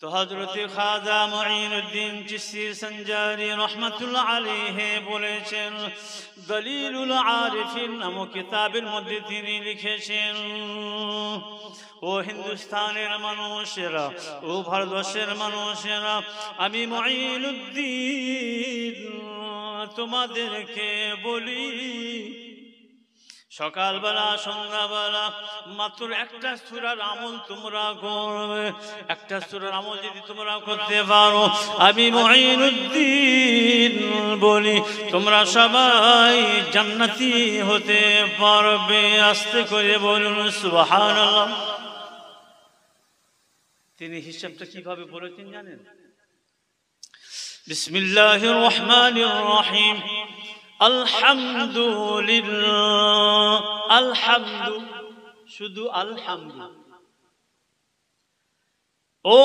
তো হযরত খাজা মুঈনুদ্দিন চিশতি সঞ্জারি রাহমাতুল্লাহ আলাইহি বলেছেন, দলিলুল আরিফিন নামক কিতাবের মধ্যে তিনি লিখেছেন, ও হিন্দুস্তানের মানুষেরা, ও ভারতবর্ষের মানুষেরা, আমি মুঈনুদ্দিন তোমাদেরকে বলি, সকালবেলা সন্ধ্যাবেলা মাত্র একটা সূরার আমল তোমরা করবে। একটা সূরার আমল যদি তোমরা করতে পারো, আমি মুঈনুদ্দিন বলি তোমরা সবাই জান্নাতি হতে পারবে। আস্তে করে বলুন সুবহানাল্লাহ। তিনি হিসাবটা কিভাবে বলেছেন জানেন? বিসমিল্লাহির রহমানির রহিম, আলহামদুলিল্লাহ, আলহামদু, শুধু আলহামদু। ও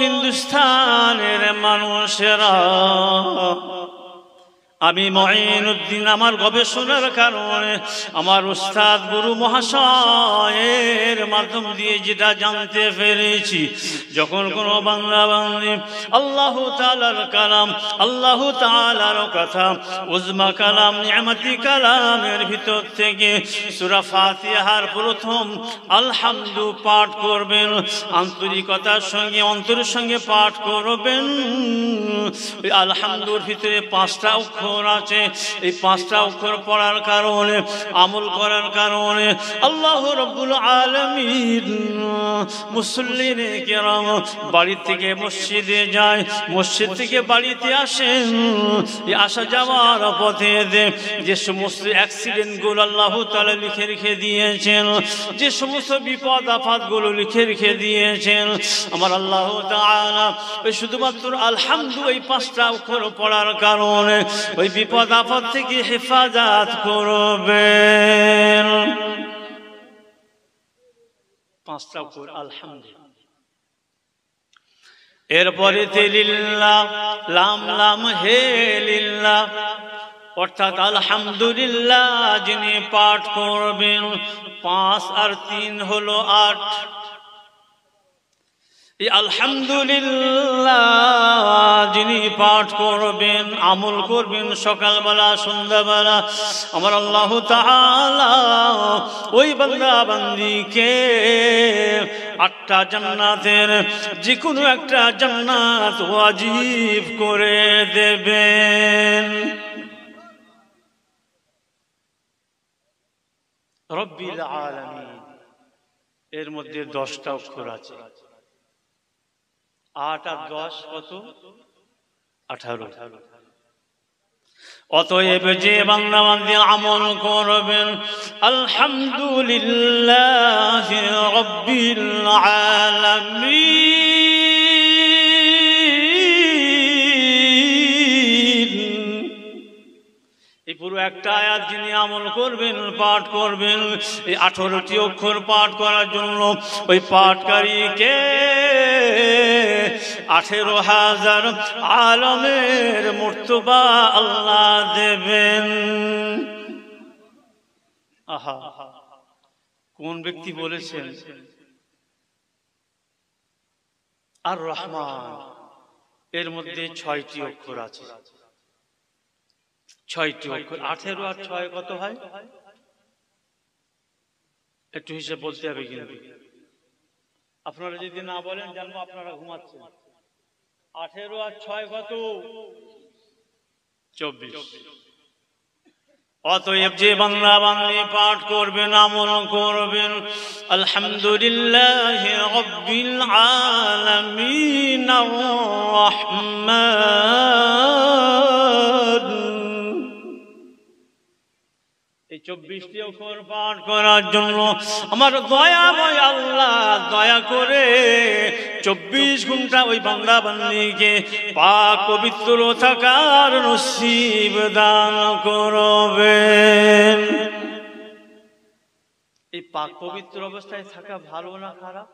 হিন্দুস্তানের মানুষেরা, আমি মুঈনুদ্দিন আমার গবেষণার কারণে আমার উস্তাদ গুরু মহাশয়ের মাধ্যম দিয়ে যেটা জানতে পেরেছি, যখন কোনো বাংলা বাঙালি আল্লাহ তাআলার কালাম, আল্লাহ তাআলার কথা, উজমা কালাম, নিয়ামতি কালামের ভিতর থেকে সূরা ফাতিহার প্রথম আলহামদু পাঠ করবেন, আন্তরিকতার সঙ্গে অন্তরের সঙ্গে পাঠ করবেন। ওই আলহামদুর ভিতরে 5টা অক্ষর আছে। এই 5টা অক্ষর পড়ার কারণে, আমল করার কারণে আল্লাহ রাব্বুল আলামিন মুসল্লিনে কেরাম বাড়ি থেকে মসজিদে যায়, মসজিদ থেকে বাড়িতে আসেন। এই আসা যাওয়ার পথে যে সমস্ত অ্যাক্সিডেন্ট গুলো আল্লাহ তাআলা লিখে রেখে দিয়েছেন, যে সমস্ত বিপদ আপদ গুলো লিখে রেখে দিয়েছেন, আমার আল্লাহ তাআলা ওই শুধুমাত্র আলহামদু এই 5টা অক্ষর পড়ার কারণে ওই বিপদ আপদ থেকে হেফাজত করবেন। 5টা অক্ষর আলহামদু। এরপরে লিল্লাহ, লাম লাম হে লিল্লাহ, অর্থাৎ আলহামদুলিল্লাহ যিনি পাঠ করবেন, 5 আর 3 হলো 8। আলহামদুলিল্লাহ যিনি পাঠ করবেন, আমল করবেন সকালবেলা সন্ধ্যাবেলা, আমার আল্লাহ তাআলা ওই বান্দা বান্দীকে 8টা জান্নাতের যে কোনো একটা জান্নাত ওয়াজিব করে দেবেন। রব্বিল আলামিন এর মধ্যে 10টা অক্ষর আছে। 8 আর 10 কত? 18। অতএব যে বান্দা বান্দী আমল করবেন আলহামদুলিল্লাহি রাব্বিল আলামিন, এই পুরো একটা আয়াত যিনি আমল করবেন, পাঠ করবেন, এই 18টি অক্ষর পাঠ করার জন্য ওই পাঠকারীকে 18,000 আলমের মর্তবা আল্লাহ দেবেন। আহা, কোন ব্যক্তি বলেছেন? আর রহমান, এর মধ্যে 6টি অক্ষর আছে। 6টি অক্ষর। 18 আর 6 কত হয়? একটু হিসাব বলতে হবে কিন্তু আপনারা যদি না বলেন জানবো আপনারা ঘুমাচ্ছেন। 18 আর 6 কত? 24। অতএব যে বাংলা বাংলি পাঠ করবেন, আমল করবেন আলহামদুলিল্লাহি রাব্বিল আলামিন আর রহমান, এই 24টি অক্ষর পাঠ করার জন্য আমার দয়াময় আল্লাহ দয়া করে 24 ঘন্টা ওই বান্দা বান্দীকে পাক পবিত্র থাকার নসিব দান করবেন। এই পাক পবিত্র অবস্থায় থাকা ভালো না খারাপ?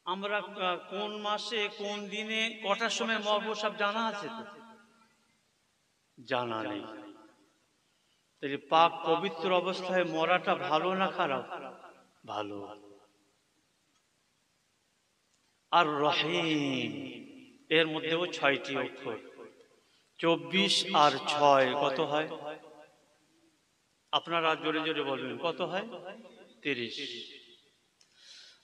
আমরা কোন মাসে কোন দিনে কটার সময় মরবো সব জানা আছে তো? জানা নেই। তাহলে পাক পবিত্র অবস্থায় মরাটা ভালো না খারাপ? ভালো। আর রহিম এর মধ্যেও 6টি অক্ষর। 24 আর 6 কত হয়? আপনারা জোরে জোরে বলবেন, কত হয়? 30।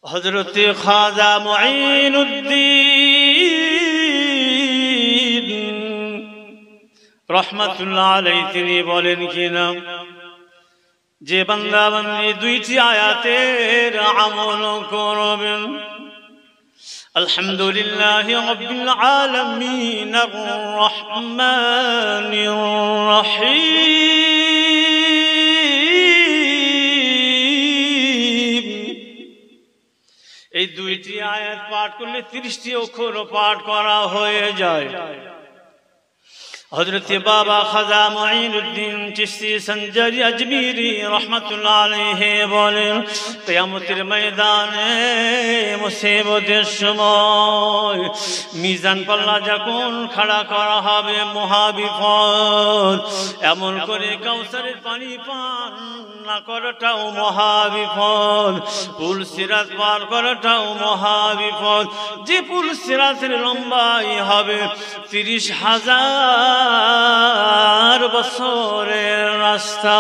হযরত খাজা মুঈনুদ্দিন রহমাতুল্লাহ আলাইহি তিনি বলেন কিনা, যে বান্দা বান্দি 2টি আয়াতের আমল করবেন, আলহামদুলিল্লাহি রাব্বিল আলামিন আর রহমানির রহিম, এই 2টি আয়াত পাঠ করলে 30টি অক্ষর পাঠ করা হয়ে যায়। হযরত বাবা খাজা মুঈনুদ্দিন চিশতি সঞ্জারি আজমিরি রাহমাতুল্লাহ আলাইহি বলেন, কিয়ামতের ময়দানে মুসিবতের সময় মিজান পাল্লা যখন খাড়া করা হবে, মহাবিপদ। এমন করে কাউসারের পানি পান না করাটাও মহাবিপদ, পুল সিরাত পার করাটাও মহাবিপদ। যে পুল সিরাতের লম্বাই হবে 30,000 বছরের রাস্তা।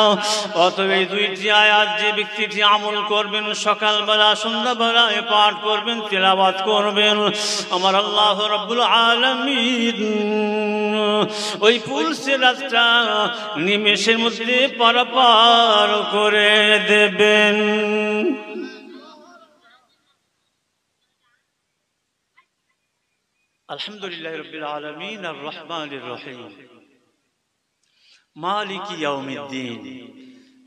অতএব এই 2টি আয়াত যে ব্যক্তিটি আমল করবেন, সকালবেলা সন্ধ্যাবেলায় পাঠ করবেন, তিলাওয়াত করবেন, আমার আল্লাহ রাব্বুল আলামিন ওই পুল সিরাতটা নিমেষের মধ্যে পারাপার করে দেবেন। আলহামদুলিল্লাহি রাব্বিল আলামিন আর রহমানির রহিম মালিকি ইয়াউমিদ্দিন।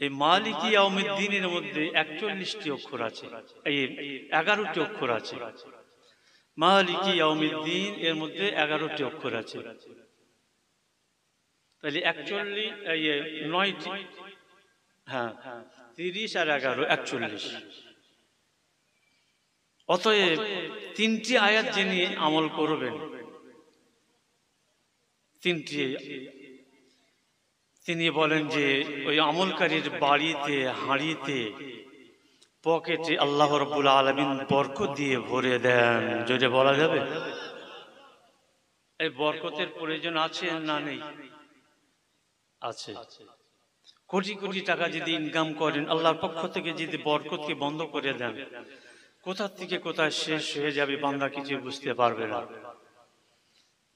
এই মালিকি ইয়াউমিদ্দিনের মধ্যে 41টি অক্ষর আছে, এই 11টি অক্ষর আছে। মালিকি ইয়াউমিদ্দিন এর মধ্যে 11টি অক্ষর আছে, তাহলে 9টি, হ্যাঁ 30 আর 11 41। অতএব 3টি আয়াত যিনি আমল করবেন, 3টি, তিনি বলেন যে ওই আমলকারীর বাড়িতে, হাঁড়িতে, পকেটে আল্লাহ রাব্বুল আলামিন বরকত দিয়ে ভরে দেন। যদি বলা যাবে এই বরকতের প্রয়োজন আছে না নেই? আছে। কোটি কোটি টাকা যদি ইনকাম করেন, আল্লাহর পক্ষ থেকে যদি বরকতকে বন্ধ করে দেন, কোথা থেকে কোথায় শেষ হয়ে যাবে বান্দা কিছু বুঝতে পারবে না।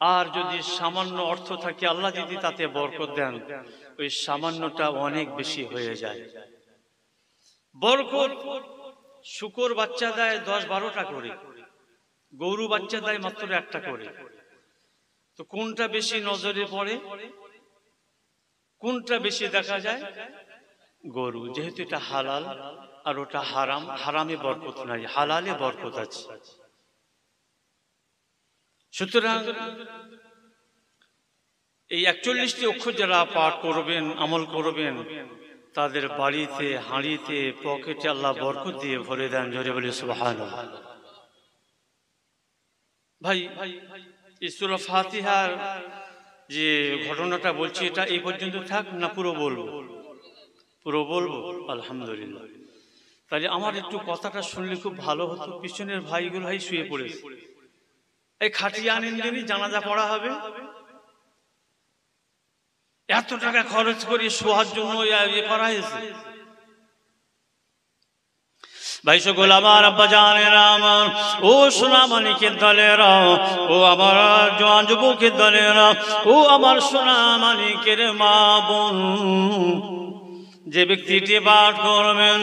আর যদি সামান্য অর্থ থাকে, আল্লাহ যদি তাতে বরকত দেন, ওই সামান্যটা অনেক বেশি হয়ে যায়। বরকত শুকর বাচ্চা দেয় 10-12টা করে, গরু বাচ্চা দেয় মাত্র 1টা করে। তো কোনটা বেশি নজরে পড়ে, কোনটা বেশি দেখা যায়? গরু, যেহেতু এটা হালাল আর ওটা হারাম। হারামে বরকত নাই, হালালে বরকত আছে। সুতরাং এই 41টি অক্ষর যারা পাঠ করবেন, আমল করবেন, তাদের বাড়িতে, হাঁড়িতে, পকেটে আল্লাহ বরকত দিয়ে ভরে দেন। জোরে বলি সুবহানাল্লাহ। ভাই, এই সূরা ফাতিহার যে ঘটনাটা বলছি, এটা এই পর্যন্ত থাক না পুরো বলবো? পুরো বলবো। আলহামদুলিল্লাহ। তাহলে আমার একটু কথাটা শুনলে খুব ভালো হতো। পিছনের ভাইগুলো ভাই শুয়ে পড়েছে, এই খাটিয়ে আনেন দিনই জানাজা পড়া হবে। এত টাকা খরচ করে শোয়ার জন্য ইয়ে করা হয়েছে। ভাই সকল আমার আব্বা জানেরা, আমার ও সোনা মানিকের দলেরা, ও আমার জওয়ান যুবকের দলেরা, ও আমার সোনা মানিকের মা বোন, যে ব্যক্তিটি পাঠ করবেন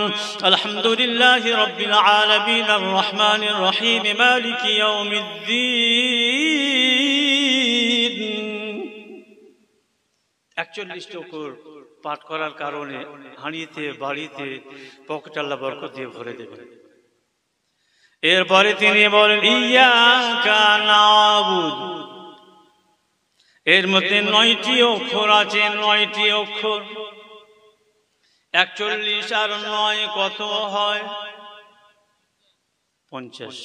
আলহামদুলিল্লাহি রাব্বিল আলামিন আর রহমানির রহিম মালিকি ইয়াউমিদ্দিন, 41টি অক্ষর পাঠ করার কারণে হাঁড়িতে, বাড়িতে, পকেটে আল্লাহ বরকত দিয়ে ভরে দেবেন। এরপরে তিনি বলেন ইয়াকা না'বুদু, এর মধ্যে 9টি অক্ষর আছে। 9টি অক্ষর, 41 আর 9 কত হয়? 50।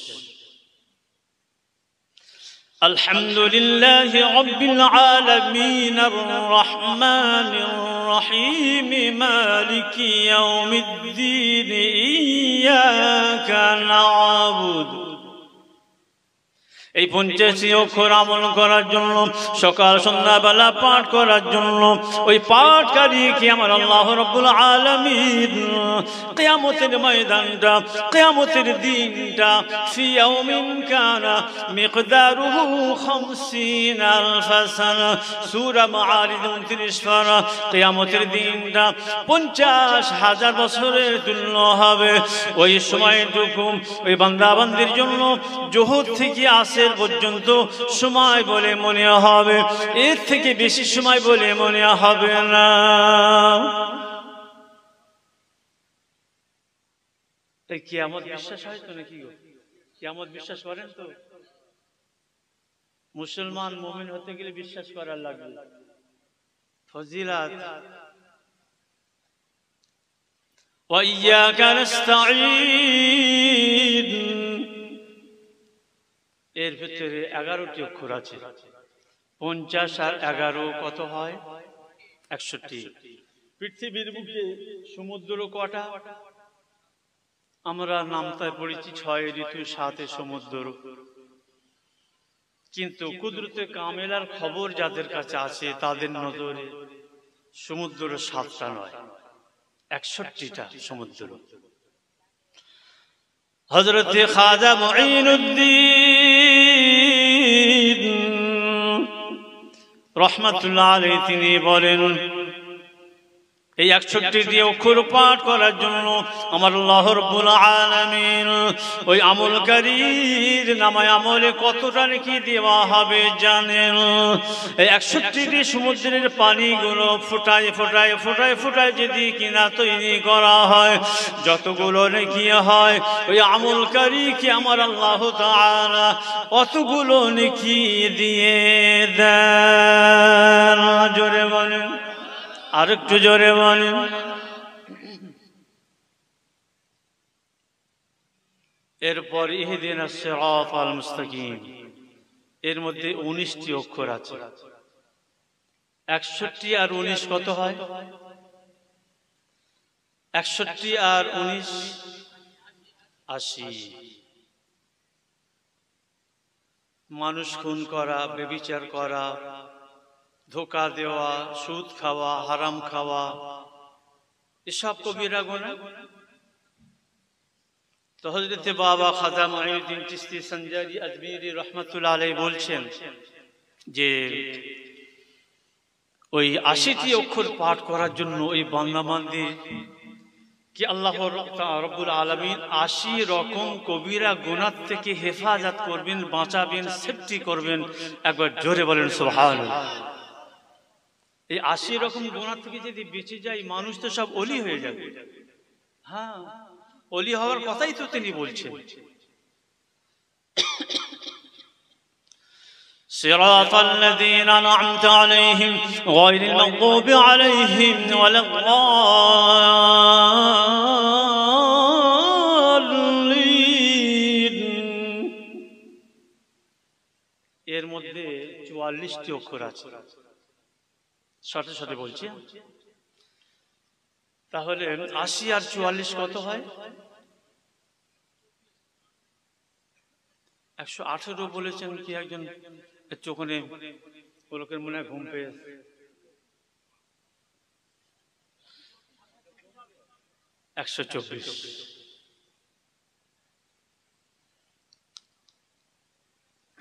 আলহামদুলিল্লাহি রাব্বিল আলামিন আর রহমানির রহিম মালিকি ইয়াউমিদ্দিন ইয়্যাকা না'বুদু এই 50টি অক্ষর আমল করার জন্য, সকাল সন্ধ্যাবেলা পাঠ করার জন্য ওই পাঠকারীকে আমার আল্লাহ রাব্বুল আলামিন কিয়ামতের ময়দানটা, কিয়ামতের দিনটা ফি ইয়াউমিন কানা মিকদারুহু 50 আলফ সানা, সূরা মাআরিজ 29 পারা। কিয়ামতের দিনটা 50,000 বছরের তুল্য হবে। ওই সময়টুকু ওই বান্দাবান্দির জন্য জোহর থেকে আসর পর্যন্ত সময় বলে মনে হবে, এর থেকে বেশি সময় বলে মনে হবে না। এই কিয়ামত বিশ্বাস হয় তো নাকি গো? কিয়ামত বিশ্বাস করেন তো? মুসলমান মুমিন হতে গেলে বিশ্বাস করার লাগবে। ফজিলাত ওয়া ইয়াকা নাস্তাঈন, এর ভিতরে 11টি অক্ষর আছে। 50 আর 11 কত হয়? 61। পৃথিবীর বুকে সমুদ্র কটা? আমরা নামতায় পড়েছি 6 ঋতু 7 সমুদ্র, কিন্তু কুদরতে কামেলার খবর যাদের কাছে আছে তাদের নজরে সমুদ্র 7টা নয়, 61টা সমুদ্র। হযরত খাজা মুঈনুদ্দিন রাহমাতুল্লাহ আলাইহি তিনি বলেন, এই 61টি অক্ষর পাঠ করার জন্য আমার আল্লাহ রাব্বুল আলামিন ওই আমলকারীর নামায় আমলে কতটা নেকি দেওয়া হবে জানেন? এই 61টি সমুদ্রের পানিগুলো ফোটায় ফোটায় ফোটায় ফোটায় যদি কিনা তৈরি করা হয়, যতগুলো নেকি হয় ওই আমলকারীকে আমার আল্লাহ তাআলা অতগুলো নেকি দিয়ে দেন। জোরে বলেন, আর একটু জোরে বলেন। এরপর ইহদিনাস সিরাতাল মুস্তাকিম, এর মধ্যে 19টি অক্ষর আছে। 61 আর 19 কত হয়? 61 আর 19 80। মানুষ খুন করা, ব্যভিচার করা, ধোঁকা দেওয়া, সুদ খাওয়া, হারাম খাওয়া, এসব কবিরা গুনাহ। তো হযরত বাবা খাজা মুঈনুদ্দিন চিশতি সঞ্জারি আজমিরি রাহমাতুল্লাহ আলাইহি বলছেন যে ওই 80টি অক্ষর পাঠ করার জন্য ওই বান্দাবান্দি কি আল্লাহ রাব্বুল আলামিন 80 রকম কবিরা গুনাহ থেকে হেফাজত করবেন, বাঁচাবেন, সেফটি করবেন। একবার জোরে বলেন সুবহানাল্লাহ। এই 80 রকম গুনাহ থেকে যদি বেঁচে যায় মানুষ তো সব ওলি হয়ে যাবে। হ্যাঁ, ওলি হওয়ার কথাই তো তিনি বলছেন। সিরাতাল লাযীনা আন'আমতা আলাইহিম গায়রিল মাগদুবি আলাইহিম ওয়ালাদ-দাল্লিন। এর মধ্যে 44টি অক্ষর আছে। সাথে সাথে বলছি, তাহলে 80 আর 44 কত হয়? 118 বলেছেন কি একজন, চোখে লোকের মনে ঘুম পেয়েছে। 124।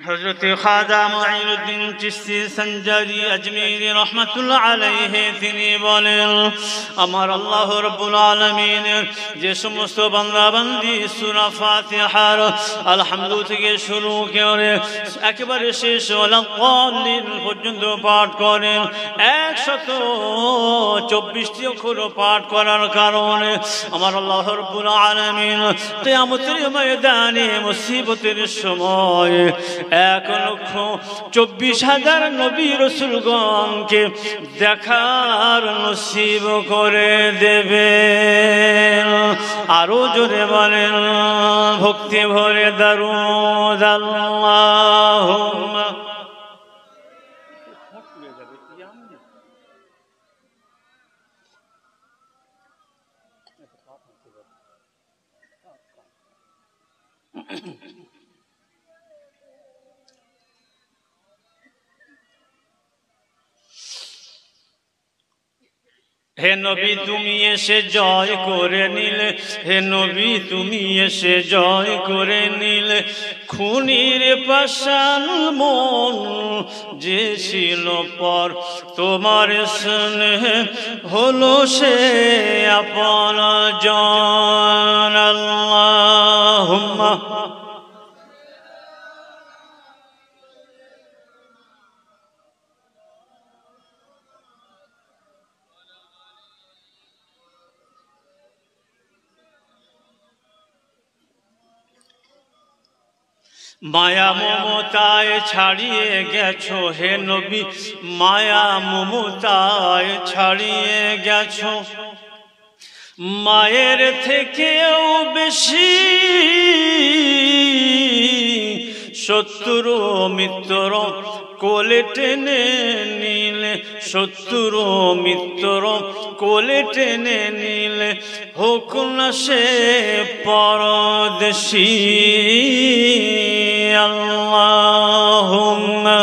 হযরত খাজা মুঈনুদ্দিন চিশতি সঞ্জারি আজমিরি রাহমাতুল্লাহ আলাইহি তিনি বলেন, আমার আল্লাহ রাব্বুল আলামিনের যে সমস্ত বান্দা বান্দি সূরা ফাতিহার আলহামদু থেকে শুরু করে একেবারে শেষ ওয়ালাদ-দাল্লিন পর্যন্ত পাঠ করেন, 124টি অক্ষর পাঠ করার কারণে আমার আল্লাহ রাব্বুল আলামিন কিয়ামতের ময়দানে মুসিবতের সময় 1,24,000 নবী রাসূলগণকে দেখার নসিব করে দেবেন। আরো জোরে বলেন, ভক্তি ভরে দারুদ আল্লাহুম্মা। হে নবী তুমি এসে জয় করে নিলে, হে নবী তুমি এসে জয় করে নিলে, খুনির পাষাণ মন যে ছিল পর তোমার স্নেহ হলো সে আপন জন। আল্লাহুম্মা মায়া মমতায় ছাড়িয়ে গেছো হে নবী, মায়া মমতায় ছাড়িয়ে গেছো, মায়ের থেকেও বেশি শত্রু মিত্র কোলে টেনে নিলে, শত্রু মিত্র কোলে টেনে নিলে, হোক না সে পরদেশী। আল্লাহুম্মা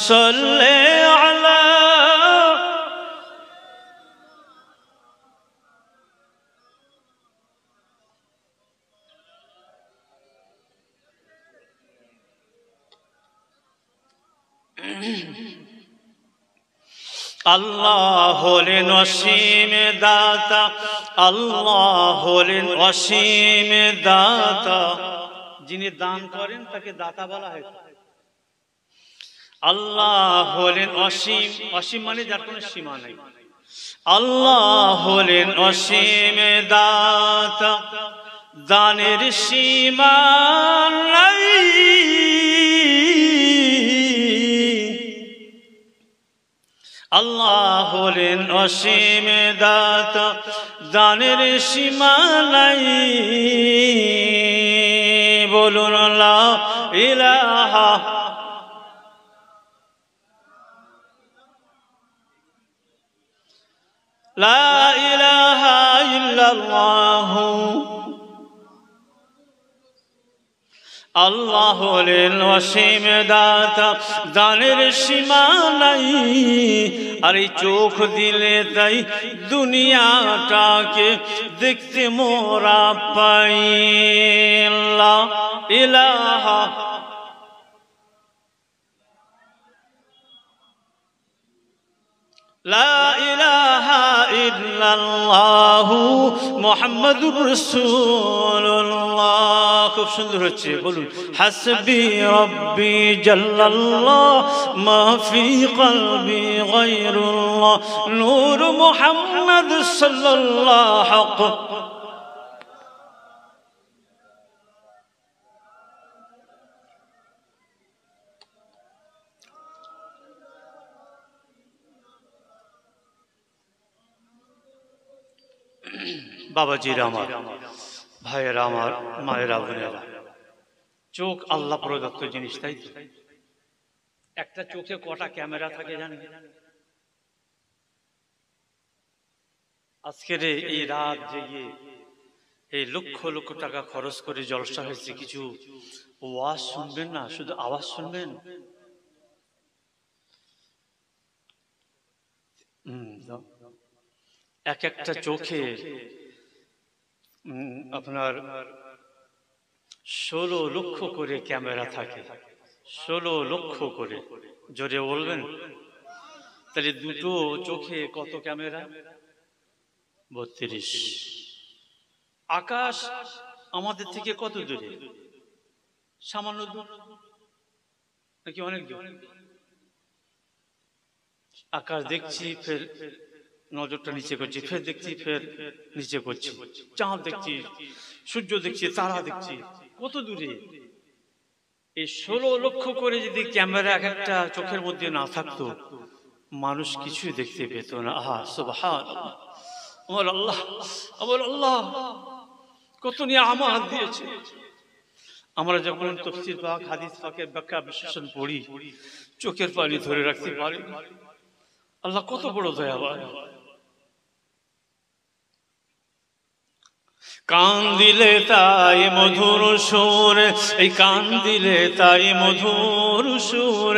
সাল্লি আলা আল্লাহ হলেন অসীম দাতা, আল্লাহ হলেন অসীম দাতা, যিনি দান করেন তাকে দাতা বলা হয়। আল্লাহ হলেন অসীম, অসীম মানে যার কোনো সীমা নেই। আল্লাহ হলেন অসীম দাতা, দানের সীমা নাই। আল্লাহ হলেন অসীম দাতা, দানের সীমা নাই। বলুন লা ইলাহা লা ইলাহা ইল্লাল্লাহ। আল্লাহ হলেন অসীম দাতা, দানের সীমা নাই। আর এই চোখ দিলে তাই দুনিয়াটাকে দেখতে মোরা পাই। লা ইলাহা লা ইলাহা ইল্লাল্লাহু মুহাম্মাদুর রাসূলুল্লাহ। খুব সুন্দর হচ্ছে, বলুন হাসবি রাব্বি জাল্লাল্লাহ মা ফি কলবি গায়রুল্লাহ নূর মুহাম্মদ সাল্লাল্লাহু। বাবাজিরা আমার, ভাইয়েরা আমার, মায়েরা বোনেরা, চোখ আল্লাহ প্রদত্ত জিনিস, তাই তো? একটা চোখে কটা ক্যামেরা থাকে জানেন? আজকের এই রাত জেগে এই লক্ষ লক্ষ টাকা খরচ করে জলসা হয়েছে, কিছু ওয়াজ শুনবেন না, শুধু আওয়াজ শুনবেন। এক একটা চোখে আপনার 16 লক্ষ করে ক্যামেরা থাকে, 16 লক্ষ করে। জোরে বলবেন? তাহলে দুটো চোখে কত ক্যামেরা? 32। আকাশ আমাদের থেকে কত দূরে? সামান্য দূর নাকি অনেক দূর? আকাশ দেখছি, ফের নজরটা নিচে করছি, ফের দেখছি, ফের নিচে করছি। চাঁদ দেখছি, সূর্য দেখছি, তারা দেখছি, কত দূরে? এই 16 লক্ষ করে যদি ক্যামেরা এক একটা চোখের মধ্যে না থাকতো, মানুষ কিছুই দেখতে পেত না। আহা সুবহানাল্লাহ, আমার আল্লাহ, আমার আল্লাহ কত নিয়ামত দিয়েছে। আমরা যখন তাফসীর পাক, হাদিস পাকের ব্যাখ্যা বিশ্লেষণ পড়ি, চোখের পানি ধরে রাখতে পারি। আল্লাহ কত বড় দয়াবান। কান দিলে তাই মধুর সুর, এই কান দিলে তাই মধুর সুর,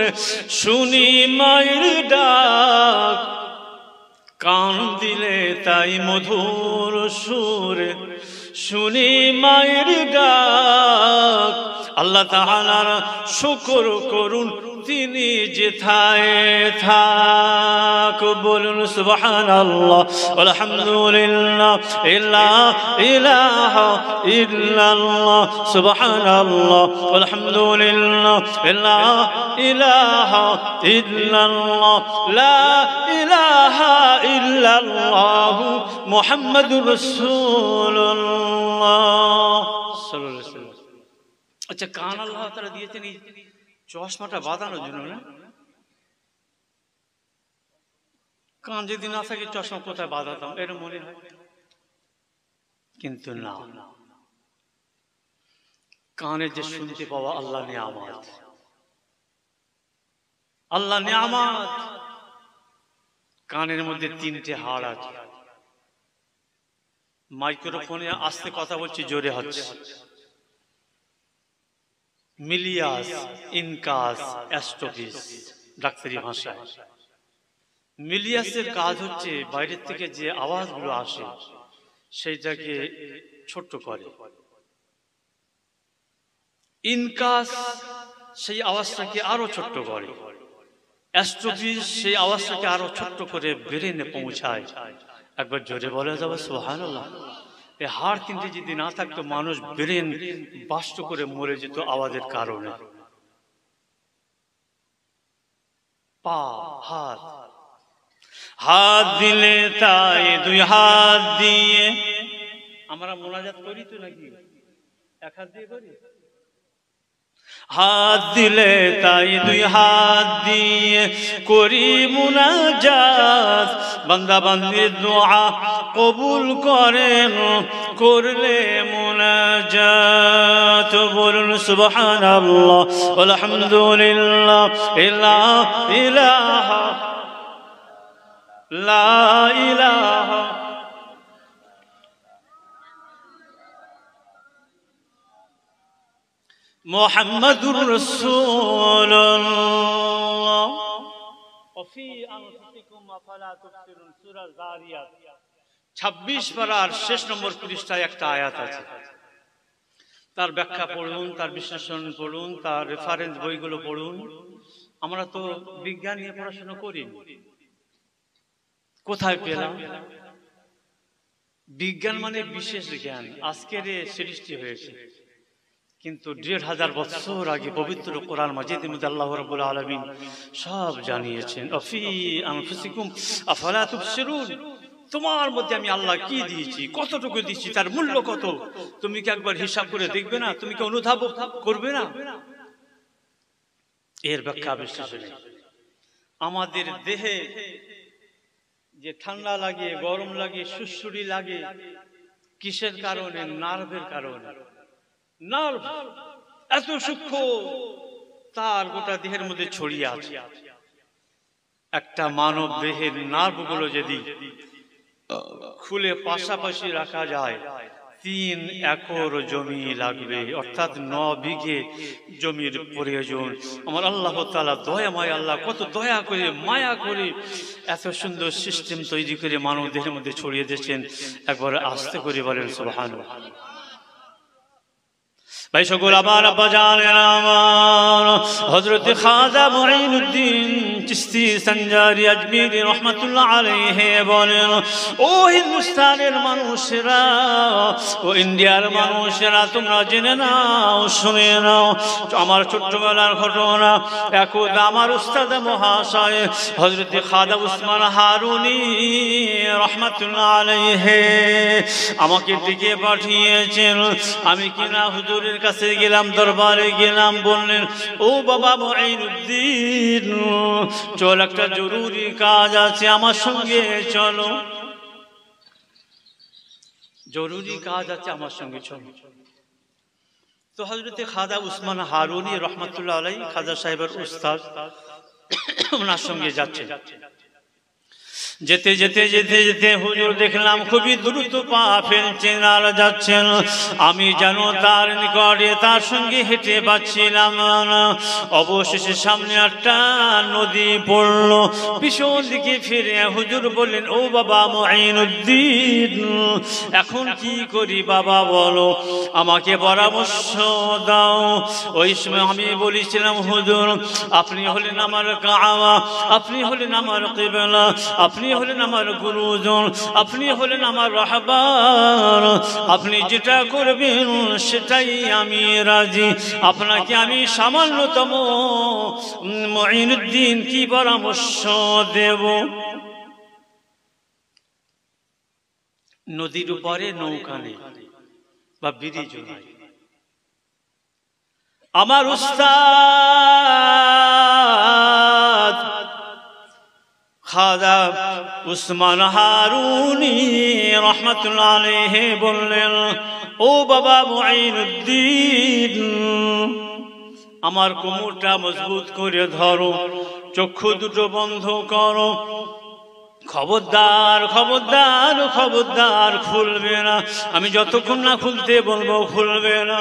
শুনি মায়ের ডাক, কান দিলে তাই মধুর সুরে শুনি মায়ের ডাক। আল্লাহ তাআলার শুকর করুন তিনি যেথায় থাক। বলুন সুবহানাল্লাহ আলহামদুলিল্লাহ লা ইলাহা ইল্লাল্লাহ সুবহানাল্লাহ আলহামদুলিল্লাহ লা ইলাহা ইল্লাল্লাহ লা ইলাহা ইল্লাল্লাহ মুহাম্মাদুর রাসূলুল্লাহ সাল্লাল্লাহু আলাইহি ওয়াসাল্লাম। আচ্ছা, কান আল্লাহ তাআলা দিয়েছেন এই চশমাটা বাঁধানোর জন্য না? কান যদি না থাকে চশমা কোথায় বাঁধাতাম এর মনে হয়, কিন্তু না, কানে যে শুনতে পাওয়া আল্লাহ নিয়ামত, আল্লাহ নিয়ামত। কানের মধ্যে 3টে হাড় আছে। মাইক্রোফোনে আস্তে কথা বলছি, জোরে হচ্ছে। মিলিয়াস, ইনকাস, অ্যাস্ট্রোফিস ডাক্তারি ভাষায়। মিলিয়াসের কাজ হচ্ছে বাইরের থেকে যে আওয়াজগুলো আসে সেইটাকে ছোট করে। ইনকাস সেই আওয়াজটাকে আরো ছোট্ট করে। অ্যাস্ট্রোফিস সেই আওয়াজটাকে আরো ছোট্ট করে ব্রেনে পৌঁছায়। একবার জোরে বলা যাবে সুবহানাল্লাহ। এই হাড় 3টে যদি না থাকতো মানুষ ব্রেন বাষ্ট করে মরে যেত আওয়াজের কারণে। পা, হাত, হাত দিলে তাই 2 হাত দিয়ে আমরা মোনাজাত করি তো নাকি? 1 হাত দিয়ে করি। হাত দিলে তাই 2 হাত দিয়ে করি মুনাজাত। বান্দা বান্দির দোয়া কবুল করেন করলে মুনাজাত। বলুন সুবহানাল্লাহ আলহামদুলিল্লাহ লা ইলাহা লা ইলাহা মুহাম্মাদুর রাসূলুল্লাহ। ওফি আনফুসিকুম আফালা তুবসিরুন, সূরা যারিয়াত 26 পারার শেষ নম্বর পৃষ্ঠায় একটা আয়াত আছে। তার ব্যাখ্যা পড়ুন, তার বিশ্লেষণ পড়ুন, তার রেফারেন্স বইগুলো পড়ুন। আমরা তো বিজ্ঞান নিয়ে পড়াশোনা করি, কোথায় পেলাম? বিজ্ঞান মানে বিশেষ জ্ঞান আজকের সৃষ্টি হয়েছে, কিন্তু 1500 বছর আগে পবিত্র কোরআন মাজিদের মধ্যে আল্লাহ রাব্বুল আলামিন সব জানিয়েছেন। আফি আনফুসিকুম আফালা তুবসিরুন, তোমার মধ্যে আমি আল্লাহ কি দিয়েছি, কতটুকু দিয়েছি, তার মূল্য কত, তুমি কি একবার হিসাব করে দেখবে না? তুমি কি অনুধাব করবে না? এর ব্যাখ্যা বিশ্লেষণে আমাদের দেহে যে ঠান্ডা লাগে, গরম লাগে, সুড়সুড়ি লাগে, কিসের কারণে? নার্ভের কারণে। নার্ভ এত সূক্ষ্ম, তার গোটা দেহের মধ্যে ছড়িয়ে আছে। একটা মানব দেহের নার্ভগুলো যদি খুলে পাশাপাশি রাখা যায় 3 একর জমি লাগবে, অর্থাৎ 9 বিঘে জমির প্রয়োজন। আমার আল্লাহ তাআলা দয়াময় আল্লাহ, কত দয়া করে মায়া করে এত সুন্দর সিস্টেম তৈরি করে মানব দেহের মধ্যে ছড়িয়ে দিয়েছেন। একবার আস্তে করে বলেন সুবহানাল্লাহ। ভাই সকল আমার আব্বা জানেন আমার হযরত খাজা মুঈনুদ্দিন চিশতি সঞ্জারি আজমিরি রহমাতুল্লাহ আলাইহি বলেন, ও হিন্দুস্তানের মানুষেরা, ও ইন্ডিয়ার মানুষেরা, তোমরা জেনে নাও, শুনে নাও আমার ছোট্টবেলার ঘটনা। একদা আমার উস্তাদ মহাশয় হযরত খাজা উসমান হারুনি রহমাতুল্লাহ আলাইহি আমাকে ডেকে পাঠিয়েছেন। আমি কিনা হুজুরের কাছে গেলাম, দরবারে গেলাম। বললেন, ও বাবা মুঈনুদ্দিন, চল, একটা জরুরি কাজ আছে, আমার সঙ্গে চলো। জরুরি কাজ আছে, আমার সঙ্গে চলো। তো হযরত খাজা উসমান হারুনি রহমাতুল্লাহ আলাইহি খাজা সাহেবের উস্তাদ, ওনার সঙ্গে যাচ্ছে। যেতে যেতে যেতে যেতে হুজুর দেখলাম খুবই দ্রুত পা ফেলছেন আর যাচ্ছেন। আমি যেন তার নিকটে তার সঙ্গে হেঁটে পাচ্ছিলাম না। অবশেষে সামনে একটা নদী পড়ল। পিছন দিকে ফিরে হুজুর বললেন, ও বাবা মুঈনুদ্দিন, এখন কি করি বাবা বলো, আমাকে পরামর্শ দাও। ওই সময় আমি বলেছিলাম, হুজুর আপনি হলেন আমার কাবা, আপনি হলেন আমার কিবলা, আপনি হলেন আমার গুরুজন, আপনি হলেন আমার রাহবার, আপনি যেটা করবেন সেটাই আমি রাজি। আপনাকে আমি সামান্যতম মুঈনুদ্দিন কি পরামর্শ দেব? নদীর উপরে নৌকা নেই বা ব্রিজ নাই। আমার উস্তাদ খাজা উসমান হারুনি রহমাতুল্লাহ আলাইহি বললেন, ও বাবা মুঈনুদ্দিন, আমার কোমরটা মজবুত করে ধরো, চক্ষু দুটো বন্ধ করো, খবরদার খবরদার খবরদার খুলবে না, আমি যতক্ষণ না খুলতে বলবো খুলবে না।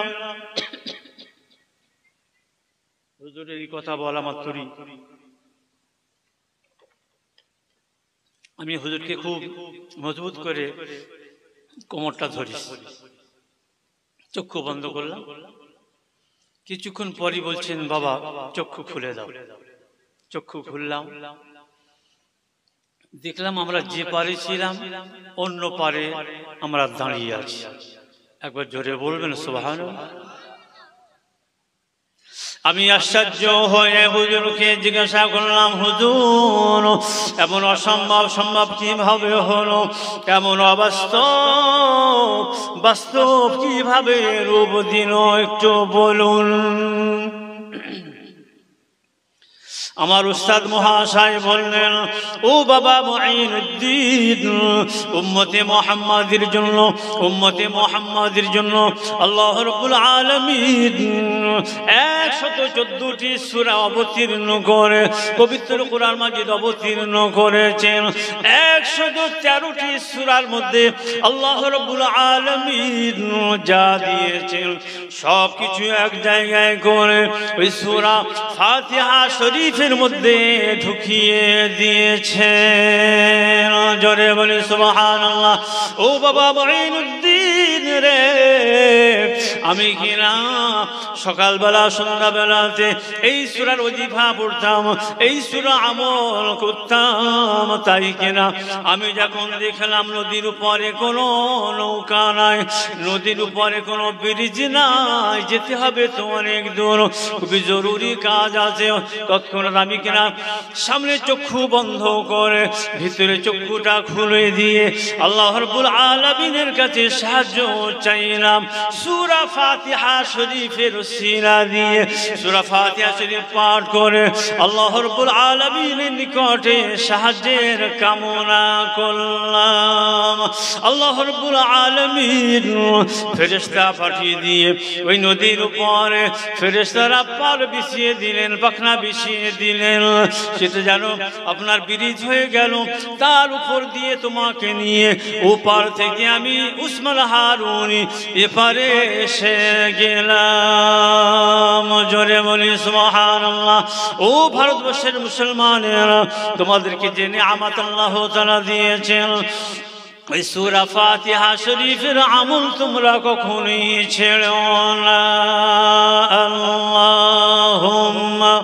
হুজুরের এই কথা বলা মাত্রই আমি হুজুরকে খুব মজবুত করে কোমরটা ধরি, চক্ষু বন্ধ করলাম। কিছুক্ষণ পরই বলছেন, বাবা চক্ষু খুলে দাও। চক্ষু খুললাম, দেখলাম আমরা যে পারে ছিলাম অন্য পারে আমরা দাঁড়িয়ে আছি। একবার জোরে বলবেন সুবহানাল্লাহ। আমি আশ্চর্য হয়ে হুজুরকে জিজ্ঞাসা করলাম, হুজুর এমন অসম্ভব সম্ভব কিভাবে হলো, এমন অবাস্তব বাস্তব কিভাবে রূপ দিল, একটু বলুন। আমার উস্তাদ মহাশয় বললেন, ও বাবা মুঈনুদ্দিন, উম্মতে মুহাম্মাদের জন্য, উম্মতে মুহাম্মাদের জন্য আল্লাহ রাব্বুল আলামিন 114টি সূরা অবতীর্ণ করে পবিত্র কোরআন মাজিদ অবতীর্ণ করেছেন। 113টি সূরার মধ্যে আল্লাহ রাব্বুল আলামিন যা দিয়েছেন সব কিছু এক জায়গায় করে ওই সূরা ফাতিহা শরীফের মধ্যে ঢুকিয়ে দিয়েছেন। জোরে বলি সুবহানাল্লাহ। ও বাবা মুঈনুদ্দিন রে, আমি কিনা সকালবেলা সন্ধ্যাবেলাতে এই সূরার ওজিফা পড়তাম, এই সূরা আমল করতাম, তাই কিনা আমি যখন দেখলাম নদীর উপরে কোনো নৌকা নাই, নদীর উপরে কোনো ব্রিজ নাই, যেতে হবে তো অনেক দূর, খুবই জরুরি কাজ আছে, তৎক্ষণাৎ আমি কিনা সামনে চক্ষু বন্ধ করে ভিতরে চক্ষুটা খুলে দিয়ে আল্লাহ রাব্বুল আলামিনের কাছে সাহায্য চাইলাম। সূরা ফাতিহা শরীফের সিরা দিয়ে সূরা ফাতিহা শরীফ পাঠ করে আল্লাহ রাব্বুল আলামিনের নিকটে সাহায্যের কামনা করলাম। আল্লাহ রাব্বুল আলামিন ফেরেশতা পাঠিয়ে দিয়ে ওই নদীর উপরে ফেরেশতারা পার বিছিয়ে দিলেন, পাখনা বিছিয়ে দিলেন, সেটা যেন আপনার ব্রিজ হয়ে গেল। তার উপর দিয়ে তোমাকে নিয়ে ওপার থেকে আমি উসমান হারুনি এপারে এসে গেলাম। জোরে বলি সুবহানাল্লাহ। ও ভারতবর্ষের মুসলমানেরা, তোমাদেরকে যে নিয়ামত আল্লাহ তাআলা দিয়েছেন, ওই সূরা ফাতিহা শরীফের আমল তোমরা কখনোই ছেড়ো না। আল্লাহুম্মা